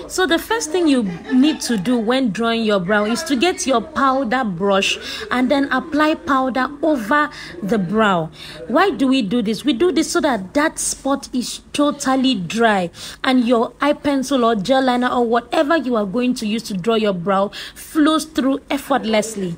So the first thing you need to do when drawing your brow is to get your powder brush and then apply powder over the brow. Why do we do this? We do this so that that spot is totally dry and your eye pencil or gel liner or whatever you are going to use to draw your brow flows through effortlessly.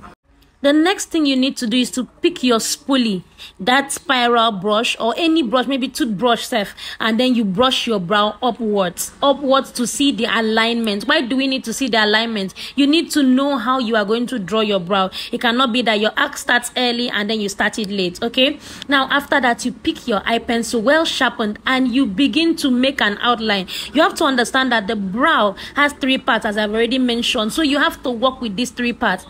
The next thing you need to do is to pick your spoolie, that spiral brush or any brush, maybe toothbrush self, and then you brush your brow upwards to see the alignment. Why do we need to see the alignment? You need to know how you are going to draw your brow. It cannot be that your arc starts early and then you start it late, okay? Now, after that, you pick your eye pencil, well sharpened, and you begin to make an outline. You have to understand that the brow has 3 parts, as I've already mentioned, so you have to work with these 3 parts.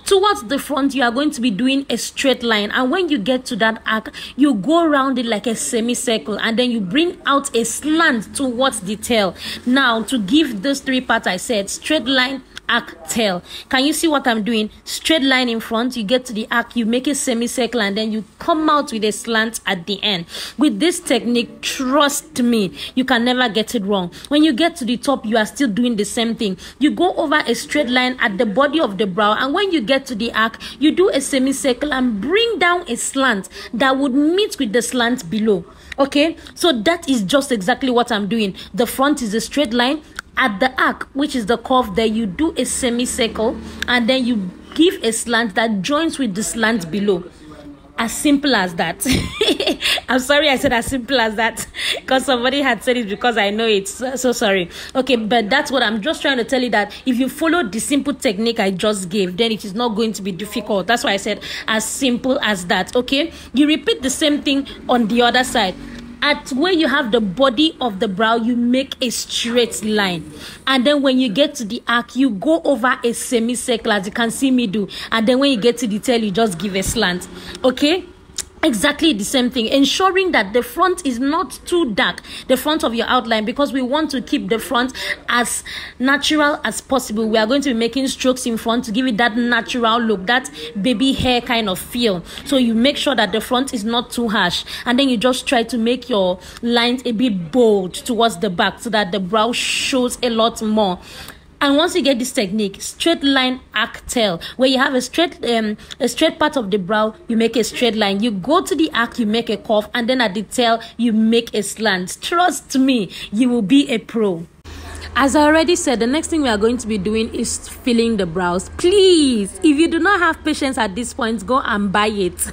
Towards the front, you are going to be doing a straight line, and when you get to that arc, you go around it like a semicircle, and then you bring out a slant towards the tail. Now, to give those 3 parts I said, straight line, arc, tail. Can you see what I'm doing? Straight line in front, you get to the arc, you make a semicircle, and then you come out with a slant at the end. With this technique, trust me, you can never get it wrong. When you get to the top, you are still doing the same thing. You go over a straight line at the body of the brow, and when you get to the arc, you do a semicircle and bring down a slant that would meet with the slant below. Okay, so that is just exactly what I'm doing. The front is a straight line. At the arc, which is the curve there, you do a semicircle and then you give a slant that joins with the slant below. As simple as that. I'm sorry I said as simple as that because somebody had said it because I know it. So sorry. Okay, but that's what I'm just trying to tell you, that if you follow the simple technique I just gave, then it is not going to be difficult. That's why I said as simple as that. Okay, you repeat the same thing on the other side. At where you have the body of the brow, you make a straight line, and then when you get to the arc, you go over a semicircle, as you can see me do, and then when you get to the tail, you just give a slant. Okay, exactly the same thing, ensuring that the front is not too dark, the front of your outline, because we want to keep the front as natural as possible. We are going to be making strokes in front to give it that natural look, that baby hair kind of feel. So you make sure that the front is not too harsh, and then you just try to make your lines a bit bold towards the back so that the brow shows a lot more. And once you get this technique, straight line, arc, tail, where you have a straight part of the brow, you make a straight line. You go to the arc, you make a curve, and then at the tail, you make a slant. Trust me, you will be a pro. As I already said, the next thing we are going to be doing is filling the brows. Please, if you do not have patience at this point, go and buy it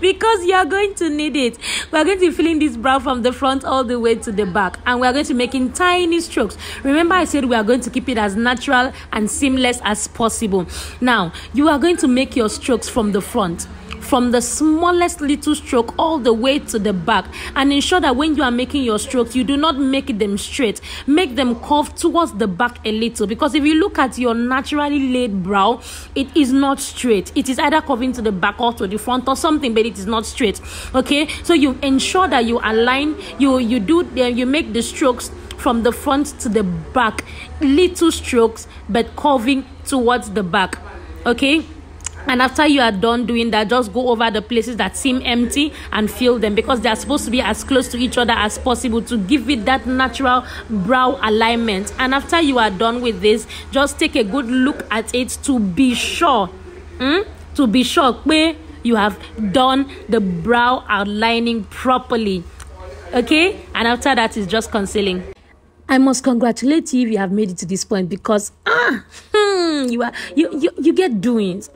because you are going to need it. We are going to be filling this brow from the front all the way to the back, and we are going to be making tiny strokes. Remember, I said we are going to keep it as natural and seamless as possible. Now, you are going to make your strokes from the front, from the smallest little stroke all the way to the back, and ensure that when you are making your strokes, you do not make them straight. Make them curve towards the back a little, because if you look at your naturally laid brow, it is not straight. It is either curving to the back or to the front or something, but it is not straight. Okay, so you ensure that you align, you make the strokes from the front to the back, little strokes but curving towards the back. Okay, and after you are done doing that, just go over the places that seem empty and fill them, because they are supposed to be as close to each other as possible to give it that natural brow alignment. And after you are done with this, just take a good look at it to be sure where you have done the brow outlining properly. Okay, and after that is just concealing. I must congratulate you if you have made it to this point, because you get doings.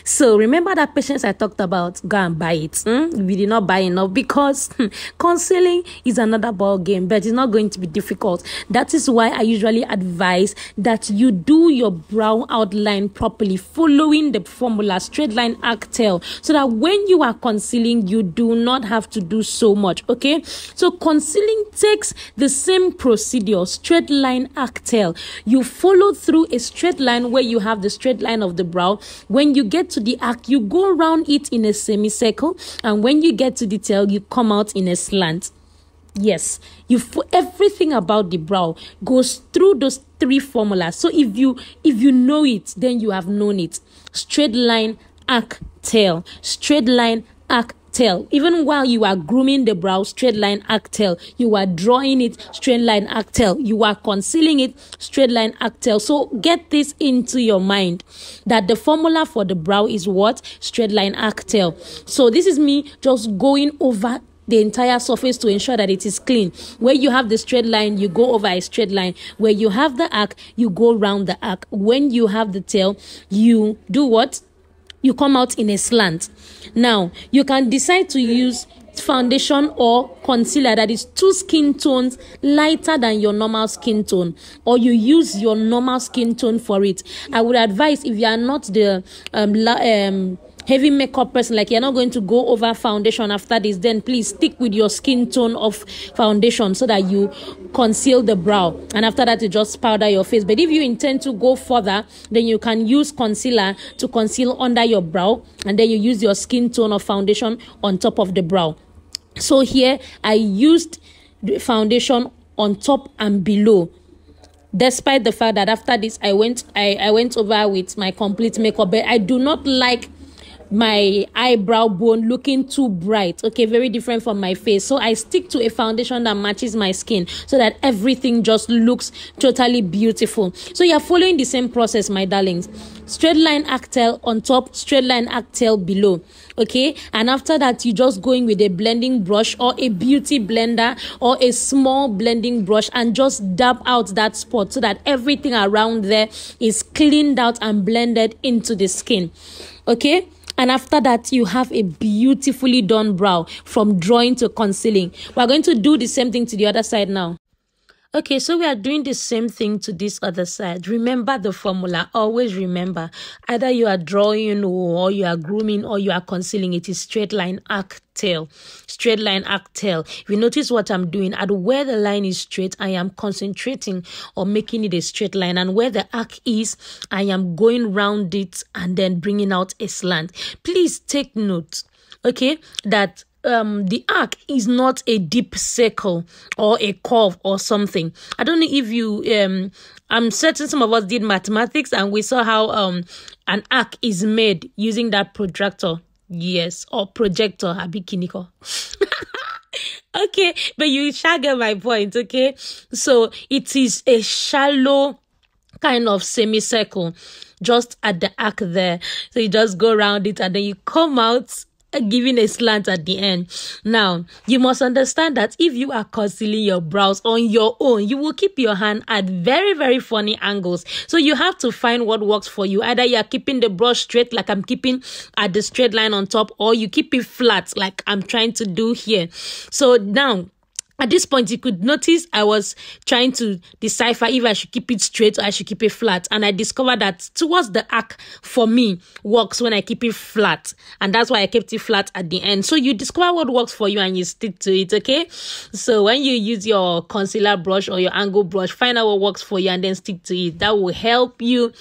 So remember that patience I talked about. Go and buy it. We did not buy enough, because concealing is another ball game, but it's not going to be difficult. That is why I usually advise that you do your brow outline properly, following the formula straight line, arc, tail, so that when you are concealing, you do not have to do so much. Okay, so concealing takes the same procedure, straight line, arc, tail. You follow through a straight line where you have the straight line of the brow. When you get to the arc, you go around it in a semicircle, and when you get to the tail, you come out in a slant. Yes, everything about the brow goes through those 3 formulas. So if you know it, then you have known it. Straight line, arc, tail. Straight line, arc, tail. Even while you are grooming the brow, straight line arc tail. You are drawing it, straight line arc tail. You are concealing it, straight line arc tail. So get this into your mind that the formula for the brow is what? Straight line arc tail. So this is me just going over the entire surface to ensure that it is clean. Where you have the straight line, you go over a straight line. Where you have the arc, you go round the arc. When you have the tail, you do what? You come out in a slant. Now, you can decide to use foundation or concealer that is 2 skin tones lighter than your normal skin tone, or you use your normal skin tone for it. I would advise, if you are not the heavy makeup person, like you're not going to go over foundation after this, then please stick with your skin tone of foundation so that you conceal the brow, and after that you just powder your face. But if you intend to go further, then you can use concealer to conceal under your brow, and then you use your skin tone of foundation on top of the brow. So here I used the foundation on top and below, despite the fact that after this I went over with my complete makeup. But I do not like my eyebrow bone looking too bright, okay, very different from my face. So I stick to a foundation that matches my skin so that everything just looks totally beautiful. So you're following the same process, my darlings. Straight line arc tail on top, straight line arc tail below, okay? And after that, you just going with a blending brush or a beauty blender or a small blending brush and just dab out that spot so that everything around there is cleaned out and blended into the skin, okay? And after that, you have a beautifully done brow from drawing to concealing. We're going to do the same thing to the other side now. Okay, so we are doing the same thing to this other side. Remember the formula. Always remember. Either you are drawing or you are grooming or you are concealing. It is straight line arc tail. Straight line arc tail. If you notice what I'm doing, at where the line is straight, I am concentrating on making it a straight line. And where the arc is, I am going round it and then bringing out a slant. Please take note, okay, that the arc is not a deep circle or a curve or something. I don't know if you I'm certain some of us did mathematics and we saw how an arc is made using that protractor. Yes, or projector, abikiniko. Okay, but you shall get my point, okay? So it is a shallow kind of semicircle just at the arc there. So you just go around it and then you come out giving a slant at the end. Now, you must understand that if you are concealing your brows on your own, you will keep your hand at very, very funny angles. So you have to find what works for you. Either you are keeping the brush straight, like I'm keeping at the straight line on top, or you keep it flat, like I'm trying to do here. So now, at this point, you could notice I was trying to decipher if I should keep it straight or I should keep it flat. And I discovered that towards the arc, for me, works when I keep it flat. And that's why I kept it flat at the end. So you discover what works for you and you stick to it, okay? So when you use your concealer brush or your angle brush, find out what works for you and then stick to it. That will help you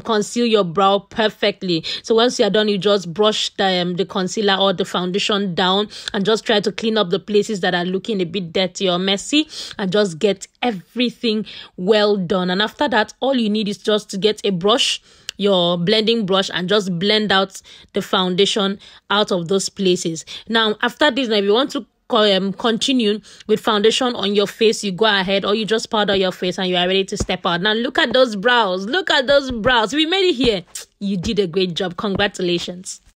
conceal your brow perfectly. So once you're done, you just brush the concealer or the foundation down and just try to clean up the places that are looking a bit dirty or messy and just get everything well done. And after that, all you need is just to get a brush, your blending brush, and just blend out the foundation out of those places. Now, after this, now if you want to continue with foundation on your face, you go ahead, or you just powder your face and you are ready to step out. Now, look at those brows. Look at those brows. We made it here. You did a great job. Congratulations.